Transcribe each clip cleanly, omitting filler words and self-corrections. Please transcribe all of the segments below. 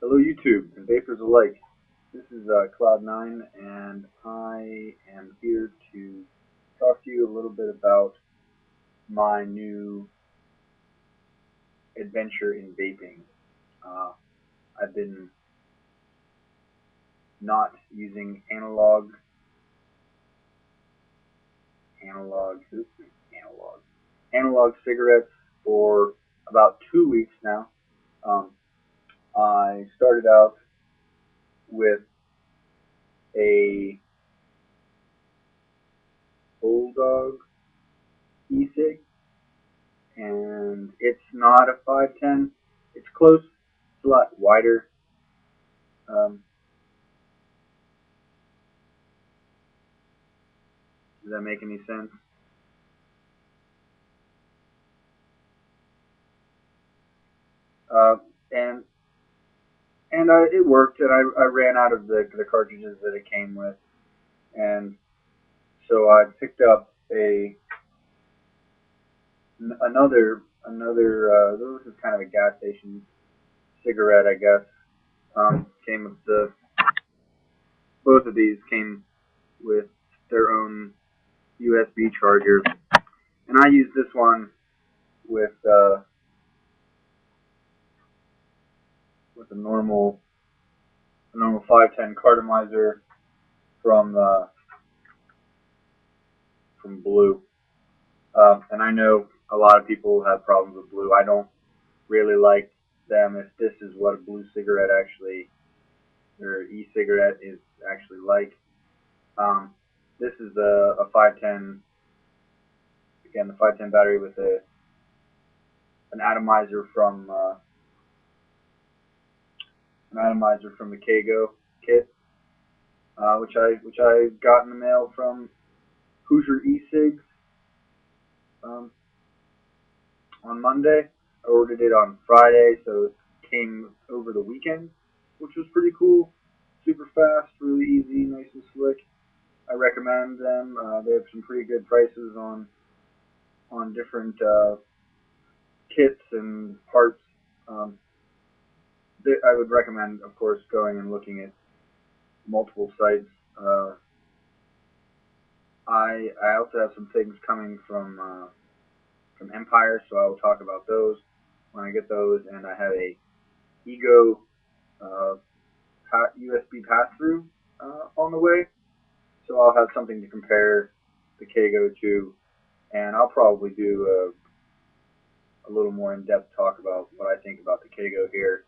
Hello YouTube and Vapers alike. This is Cloud9 and I am here to talk to you a little bit about my new adventure in vaping. I've been not using analog analog cigarettes for about 2 weeks now. I started out with a Bulldog e-cig, and it's not a 510. It's close. It's a lot wider. Um, does that make any sense? Uh, and it worked, and I ran out of the cartridges that it came with, and so I picked up another. This is kind of a gas station cigarette, I guess. Came with both of these came with their own USB charger, and I used this one with a normal 510 cartomizer from Blue. And I know a lot of people have problems with Blue. I don't really like them. If this is what a Blue cigarette actually, or e-cigarette is actually like, this is a 510. Again, the 510 battery with an atomizer from the Kago kit, which I got in the mail from Hoosier e-cigs on Monday. I ordered it on Friday, so it came over the weekend, which was pretty cool. Super fast, really easy, nice and slick. I recommend them. They have some pretty good prices on different kits and parts. Um, I would recommend, of course, going and looking at multiple sites. I also have some things coming from Empire, so I will talk about those when I get those. And I have a Ego USB pass-through on the way, so I'll have something to compare the Kago to, and I'll probably do a little more in-depth talk about what I think about the Kago here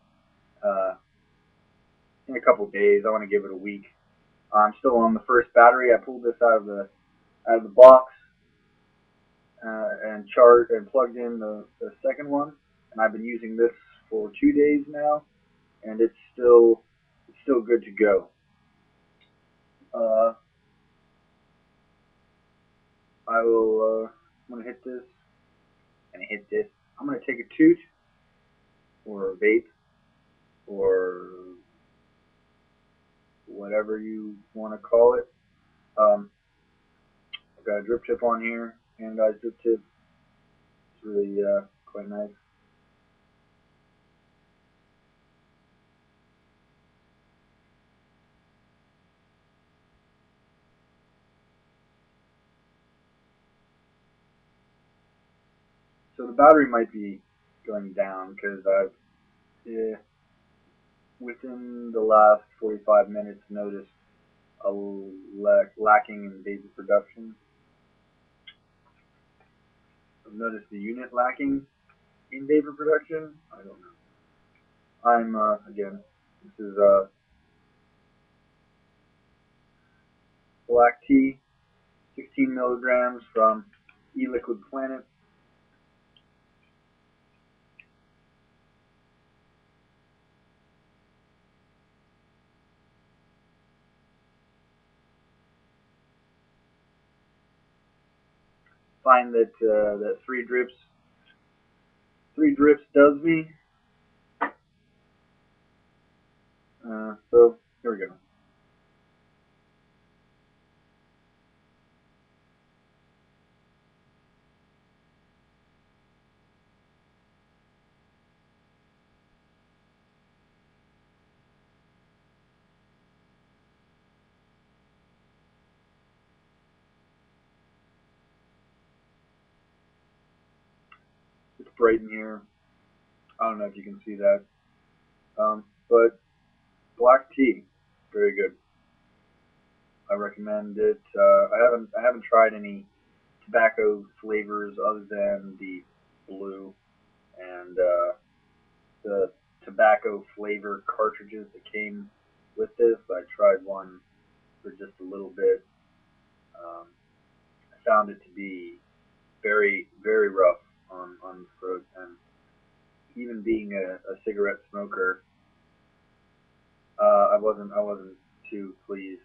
in a couple days. I want to give it a week. I'm still on the first battery. I pulled this out of the box and charged and plugged in the second one, and I've been using this for 2 days now, and it's still good to go. I will. I'm gonna hit this and hit this. I'm gonna take a toot or a vape or whatever you want to call it. I've got a drip tip on here, and guys, drip tip. It's really quite nice. So the battery might be going down because I've within the last 45 minutes noticed a lacking in vapor production. I've noticed the unit lacking in vapor production. I don't know. I'm again. This is black tea, 16 milligrams from e-liquid Planet. Find that that three drips does me. So here we go. bright in here. I don't know if you can see that. But black tea, very good. I recommend it. I haven't tried any tobacco flavors other than the blue and the tobacco flavor cartridges that came with this. I tried one for just a little bit. I found it to be very, very rough on the throat, and even being a cigarette smoker, I wasn't too pleased.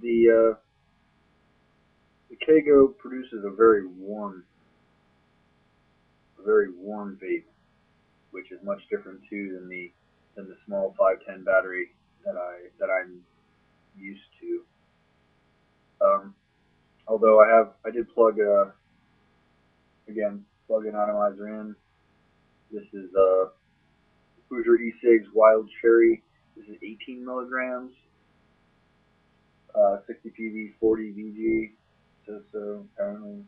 The Kago produces a very warm vape, which is much different too than the small 510 battery that I'm used to. Although I did plug plug an atomizer in. This is Hoosier e-cig's Wild Cherry. This is 18 milligrams, 60 PV, 40 VG. So apparently,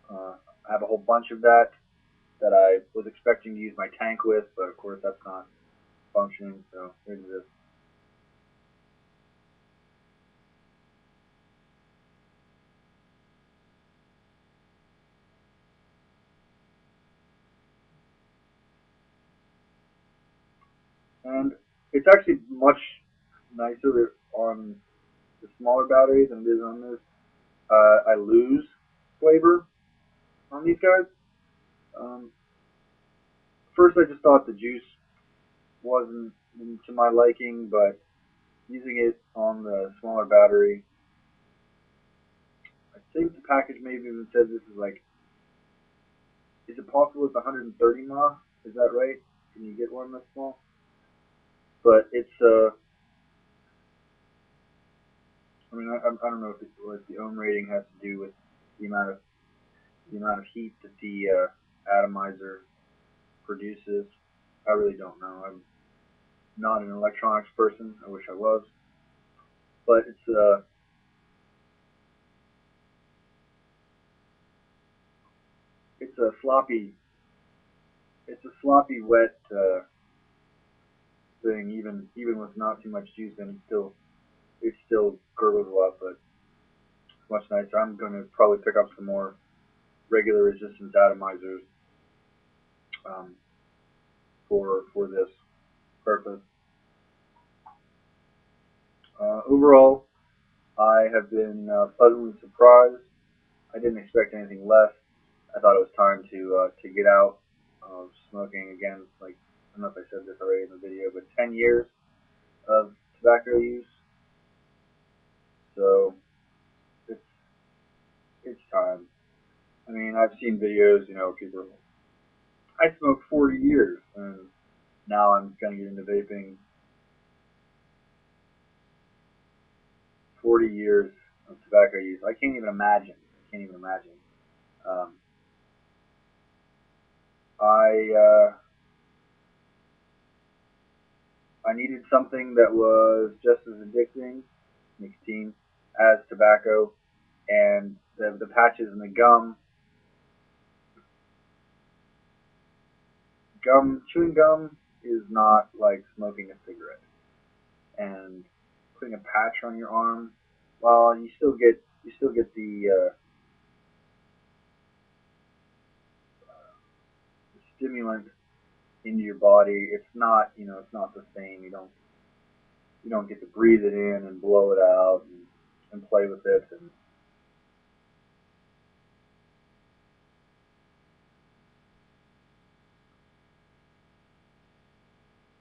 I have a whole bunch of that I was expecting to use my tank with, but of course that's not functioning. So here's this. And it's actually much nicer on the smaller batteries than it is on this. I lose flavor on these guys. First, I just thought the juice wasn't to my liking, but using it on the smaller battery, I think the package maybe even says this is like, is it possible it's 130 mAh? Is that right? Can you get one that's small? But it's I mean, I don't know if what the ohm rating has to do with the amount of heat that the atomizer produces. I really don't know. I'm not an electronics person. I wish I was. But it's a sloppy wet thing. Even with not too much juice in it, it still gurgles a lot, but it's much nicer. I'm going to probably pick up some more regular resistance atomizers for this purpose. Overall, I have been pleasantly surprised. I didn't expect anything less. I thought it was time to get out of smoking again. Like, I don't know if I said this already in the video, but 10 years of tobacco use. So it's time. I mean, I've seen videos, people. I smoked 40 years, and now I'm gonna get into vaping. 40 years of tobacco use. I can't even imagine. I needed something that was just as addicting, nicotine, as tobacco, and the patches and the gum. Chewing gum is not like smoking a cigarette, and putting a patch on your arm, well, you still get the stimulant into your body. It's not it's not the same. You don't get to breathe it in and blow it out and play with it. And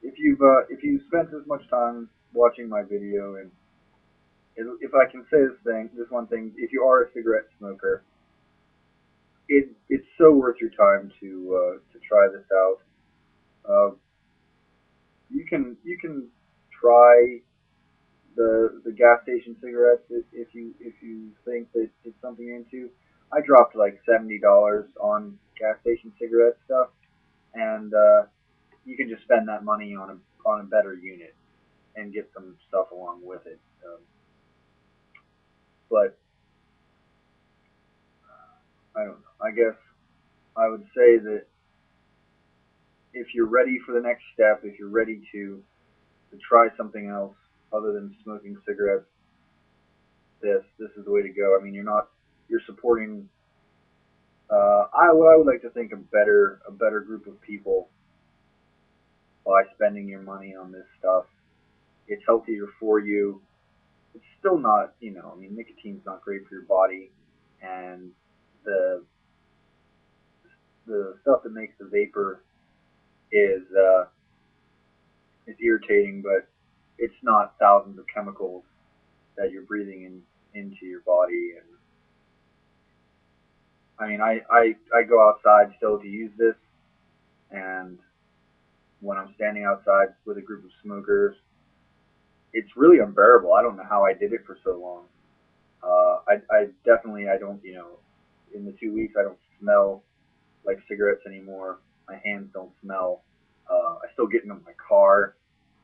if you've spent as much time watching my video, and if I can say this one thing, if you are a cigarette smoker, it's so worth your time to try this out. You can try the gas station cigarettes if you think that it's something you're into. I dropped like $70 on gas station cigarette stuff, and you can just spend that money on a better unit and get some stuff along with it. But I don't know. I guess I would say that if you're ready for the next step, if you're ready to try something else other than smoking cigarettes, this is the way to go. I mean, you're supporting. I would like to think a better group of people by spending your money on this stuff. It's healthier for you. It's still not, I mean, nicotine's not great for your body, and the the stuff that makes the vapor is is irritating, but it's not thousands of chemicals that you're breathing into your body. And I mean, I go outside still to use this, and when I'm standing outside with a group of smokers, it's really unbearable. I don't know how I did it for so long. I definitely, I don't, in the 2 weeks, I don't smell like cigarettes anymore. My hands don't smell. I still get into my car,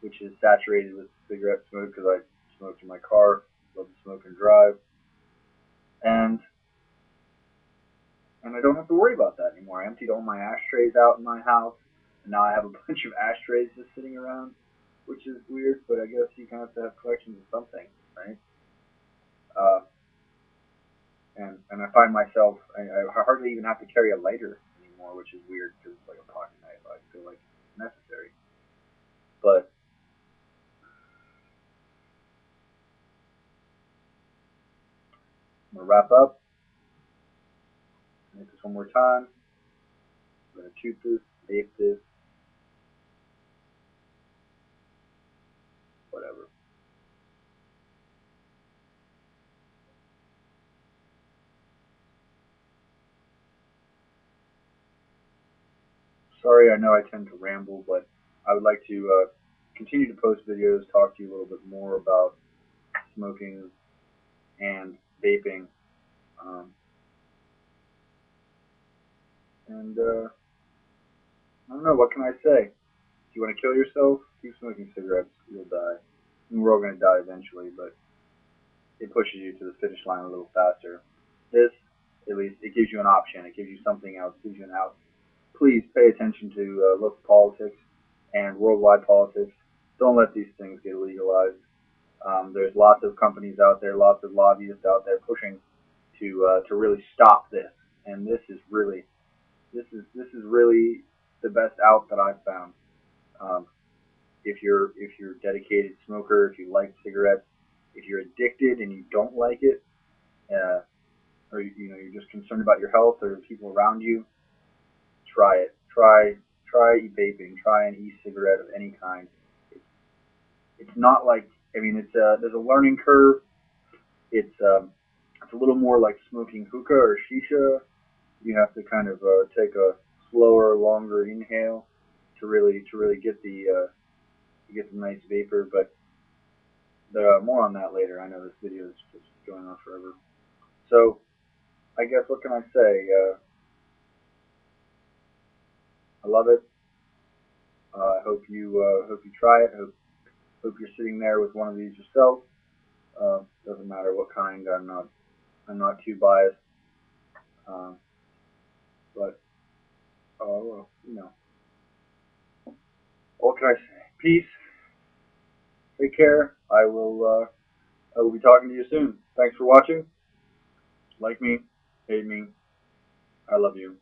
which is saturated with cigarette smoke because I smoke in my car. Love to smoke and drive, and I don't have to worry about that anymore. I emptied all my ashtrays out in my house, and now I have a bunch of ashtrays just sitting around, which is weird. But I guess you kind of have to have collections of something, right? Uh, and I find myself, I hardly even have to carry a lighter anymore, which is weird because it's like a pocket knife. I feel like it's necessary. But I'm gonna wrap up. Make this one more time. I'm gonna toot this, vape this, whatever. Sorry, I know I tend to ramble, but I would like to continue to post videos, talk to you a little bit more about smoking and vaping. Um, and I don't know, what can I say? If you want to kill yourself, keep smoking cigarettes. You'll die. I mean, we're all going to die eventually, but it pushes you to the finish line a little faster. This, at least, it gives you an option. It gives you something else. It gives you an out. Please pay attention to local politics and worldwide politics. Don't let these things get legalized. There's lots of companies out there, lots of lobbyists out there pushing to really stop this. And this is really the best out that I've found. Um, if you're a dedicated smoker, if you like cigarettes, if you're addicted and you don't like it, uh, or you're just concerned about your health or the people around you, try it. Try e-vaping. Try an e-cigarette of any kind. It's it's not like, I mean, there's a learning curve. It's a little more like smoking hookah or shisha. You have to kind of take a slower, longer inhale to really get the nice vapor. But more on that later. I know this video is just going on forever. So I guess what can I say? I love it. I hope you try it. Hope you're sitting there with one of these yourself. Doesn't matter what kind. I'm not too biased. Um, but well, what can I say? Peace. Take care. I will be talking to you soon. Thanks for watching. Like me, hate me. I love you.